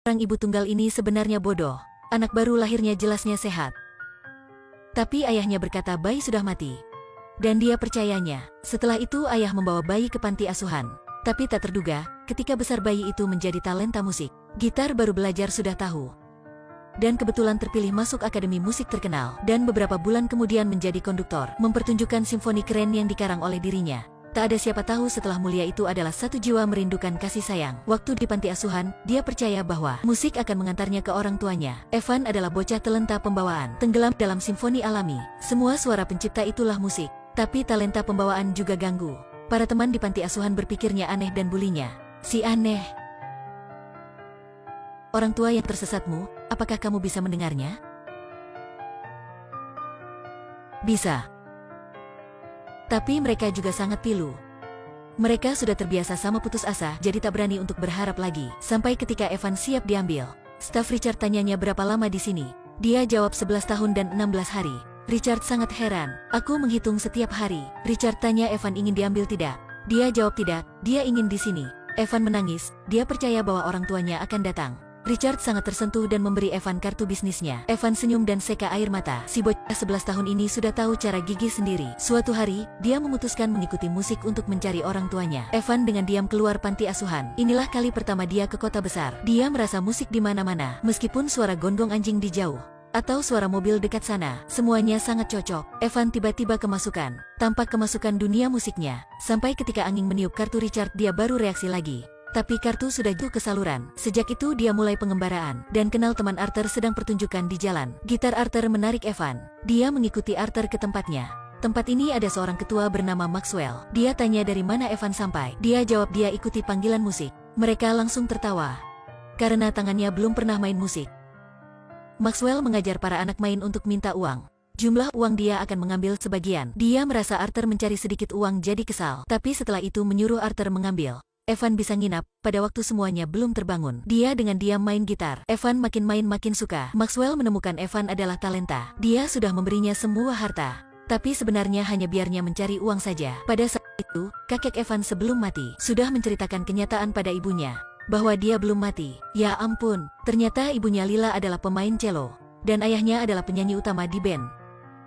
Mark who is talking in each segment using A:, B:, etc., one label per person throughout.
A: Orang ibu tunggal ini sebenarnya bodoh. Anak baru lahirnya jelasnya sehat. Tapi ayahnya berkata bayi sudah mati. Dan dia percayanya. Setelah itu ayah membawa bayi ke panti asuhan. Tapi tak terduga, ketika besar bayi itu menjadi talenta musik. Gitar baru belajar sudah tahu. Dan kebetulan terpilih masuk akademi musik terkenal. Dan beberapa bulan kemudian menjadi konduktor. Mempertunjukkan simfoni keren yang dikarang oleh dirinya. Tak ada siapa tahu setelah mulia itu adalah satu jiwa merindukan kasih sayang. Waktu di panti asuhan, dia percaya bahwa musik akan mengantarnya ke orang tuanya. Evan adalah bocah talenta pembawaan, tenggelam dalam simfoni alami. Semua suara pencipta itulah musik. Tapi talenta pembawaan juga ganggu. Para teman di panti asuhan berpikirnya aneh dan bulinya. Si aneh. Orang tua yang tersesatmu, apakah kamu bisa mendengarnya? Bisa. Tapi mereka juga sangat pilu. Mereka sudah terbiasa sama putus asa, jadi tak berani untuk berharap lagi. Sampai ketika Evan siap diambil. Staf Richard tanyanya berapa lama di sini. Dia jawab 11 tahun dan 16 hari. Richard sangat heran. Aku menghitung setiap hari. Richard tanya Evan ingin diambil tidak. Dia jawab tidak, dia ingin di sini. Evan menangis, dia percaya bahwa orang tuanya akan datang. Richard sangat tersentuh dan memberi Evan kartu bisnisnya. Evan senyum dan seka air mata. Si bocah 11 tahun ini sudah tahu cara gigih sendiri. Suatu hari, dia memutuskan mengikuti musik untuk mencari orang tuanya. Evan dengan diam keluar panti asuhan. Inilah kali pertama dia ke kota besar. Dia merasa musik di mana-mana. Meskipun suara gonggong anjing di jauh, atau suara mobil dekat sana, semuanya sangat cocok. Evan tiba-tiba kemasukan. Tampak kemasukan dunia musiknya. Sampai ketika angin meniup kartu Richard dia baru reaksi lagi. Tapi kartu sudah jatuh ke saluran. Sejak itu dia mulai pengembaraan. Dan kenal teman Arthur sedang pertunjukan di jalan. Gitar Arthur menarik Evan. Dia mengikuti Arthur ke tempatnya. Tempat ini ada seorang ketua bernama Maxwell. Dia tanya dari mana Evan sampai. Dia jawab dia ikuti panggilan musik. Mereka langsung tertawa. Karena tangannya belum pernah main musik. Maxwell mengajar para anak main untuk minta uang. Jumlah uang dia akan mengambil sebagian. Dia merasa Arthur mencari sedikit uang jadi kesal. Tapi setelah itu menyuruh Arthur mengambil. Evan bisa nginap, pada waktu semuanya belum terbangun. Dia dengan diam main gitar. Evan makin main makin suka. Maxwell menemukan Evan adalah talenta. Dia sudah memberinya semua harta. Tapi sebenarnya hanya biarnya mencari uang saja. Pada saat itu, kakek Evan sebelum mati, sudah menceritakan kenyataan pada ibunya. Bahwa dia belum mati. Ya ampun, ternyata ibunya Lila adalah pemain cello. Dan ayahnya adalah penyanyi utama di band.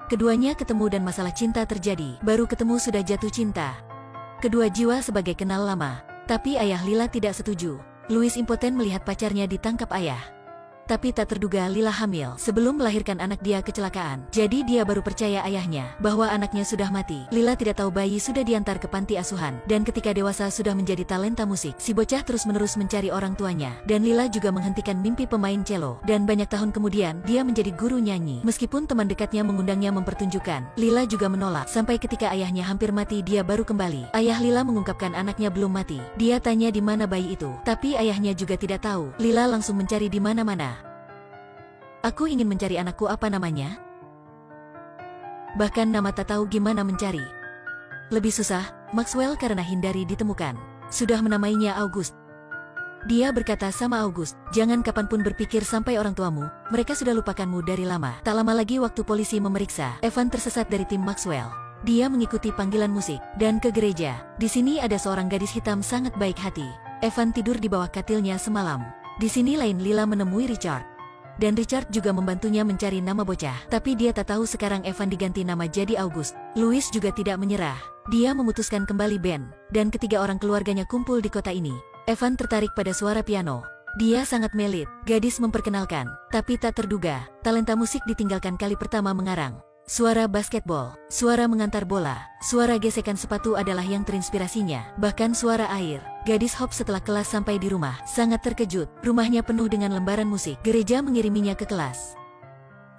A: Keduanya ketemu dan masalah cinta terjadi. Baru ketemu sudah jatuh cinta. Kedua jiwa sebagai kenal lama. Tapi ayah Lila tidak setuju. Louis impoten melihat pacarnya ditangkap ayah. Tapi tak terduga Lila hamil sebelum melahirkan anak dia kecelakaan. Jadi dia baru percaya ayahnya bahwa anaknya sudah mati. Lila tidak tahu bayi sudah diantar ke panti asuhan. Dan ketika dewasa sudah menjadi talenta musik. Si bocah terus-menerus mencari orang tuanya. Dan Lila juga menghentikan mimpi pemain cello. Dan banyak tahun kemudian dia menjadi guru nyanyi. Meskipun teman dekatnya mengundangnya mempertunjukkan, Lila juga menolak. Sampai ketika ayahnya hampir mati dia baru kembali. Ayah Lila mengungkapkan anaknya belum mati. Dia tanya di mana bayi itu. Tapi ayahnya juga tidak tahu. Lila langsung mencari di mana-mana. Aku ingin mencari anakku, apa namanya? Bahkan nama tak tahu gimana mencari. Lebih susah, Maxwell karena hindari ditemukan. Sudah menamainya August. Dia berkata sama August, jangan kapanpun berpikir sampai orang tuamu, mereka sudah lupakanmu dari lama. Tak lama lagi waktu polisi memeriksa, Evan tersesat dari tim Maxwell. Dia mengikuti panggilan musik, dan ke gereja. Di sini ada seorang gadis hitam sangat baik hati. Evan tidur di bawah katilnya semalam. Di sini lain Lila menemui Richard. Dan Richard juga membantunya mencari nama bocah. Tapi dia tak tahu sekarang Evan diganti nama jadi August. Louis juga tidak menyerah. Dia memutuskan kembali band. Dan ketiga orang keluarganya kumpul di kota ini. Evan tertarik pada suara piano. Dia sangat melit. Gadis memperkenalkan. Tapi tak terduga, talenta musik ditinggalkan kali pertama mengarang. Suara basketball, suara mengantar bola, suara gesekan sepatu adalah yang terinspirasinya. Bahkan suara air. Gadis hop setelah kelas sampai di rumah. Sangat terkejut. Rumahnya penuh dengan lembaran musik. Gereja mengiriminya ke kelas.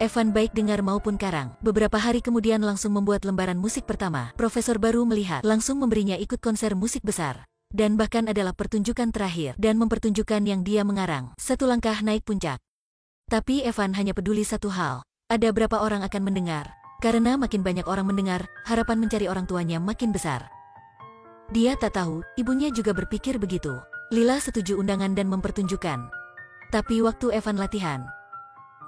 A: Evan baik dengar maupun karang. Beberapa hari kemudian langsung membuat lembaran musik pertama. Profesor baru melihat. Langsung memberinya ikut konser musik besar. Dan bahkan adalah pertunjukan terakhir. Dan mempertunjukkan yang dia mengarang. Satu langkah naik puncak. Tapi Evan hanya peduli satu hal. Ada berapa orang akan mendengar. Karena makin banyak orang mendengar, harapan mencari orang tuanya makin besar. Dia tak tahu, ibunya juga berpikir begitu. Lila setuju undangan dan mempertunjukkan. Tapi waktu Evan latihan,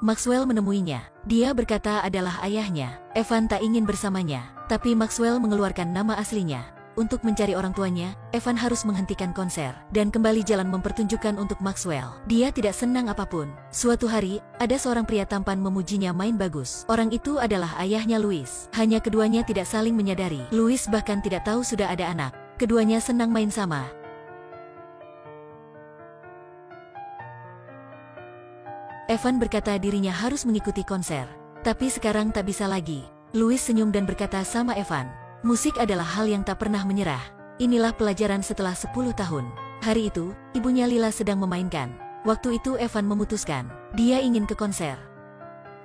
A: Maxwell menemuinya. Dia berkata adalah ayahnya. Evan tak ingin bersamanya. Tapi Maxwell mengeluarkan nama aslinya. Untuk mencari orang tuanya, Evan harus menghentikan konser dan kembali jalan mempertunjukkan untuk Maxwell. Dia tidak senang apapun. Suatu hari, ada seorang pria tampan memujinya main bagus. Orang itu adalah ayahnya Louis. Hanya keduanya tidak saling menyadari. Louis bahkan tidak tahu sudah ada anak. Keduanya senang main sama. Evan berkata dirinya harus mengikuti konser. Tapi sekarang tak bisa lagi. Louis senyum dan berkata sama Evan, musik adalah hal yang tak pernah menyerah. Inilah pelajaran setelah 10 tahun. Hari itu, ibunya Lila sedang memainkan. Waktu itu Evan memutuskan, dia ingin ke konser.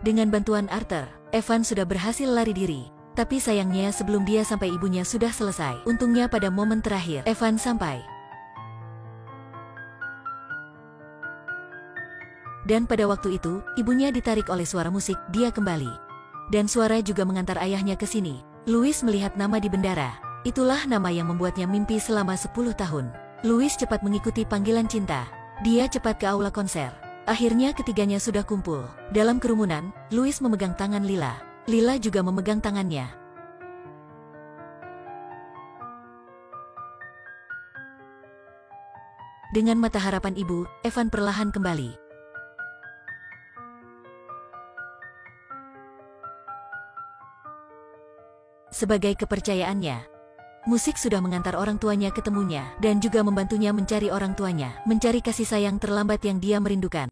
A: Dengan bantuan Arthur, Evan sudah berhasil lari diri. Tapi sayangnya sebelum dia sampai ibunya sudah selesai. Untungnya pada momen terakhir, Evan sampai. Dan pada waktu itu, ibunya ditarik oleh suara musik, dia kembali. Dan suara juga mengantar ayahnya ke sini. Louis melihat nama di bendera. Itulah nama yang membuatnya mimpi selama 10 tahun. Louis cepat mengikuti panggilan cinta. Dia cepat ke aula konser. Akhirnya ketiganya sudah kumpul. Dalam kerumunan, Louis memegang tangan Lila. Lila juga memegang tangannya. Dengan mata harapan ibu, Evan perlahan kembali. Sebagai kepercayaannya, musik sudah mengantar orang tuanya ketemunya dan juga membantunya mencari orang tuanya, mencari kasih sayang terlambat yang dia merindukan.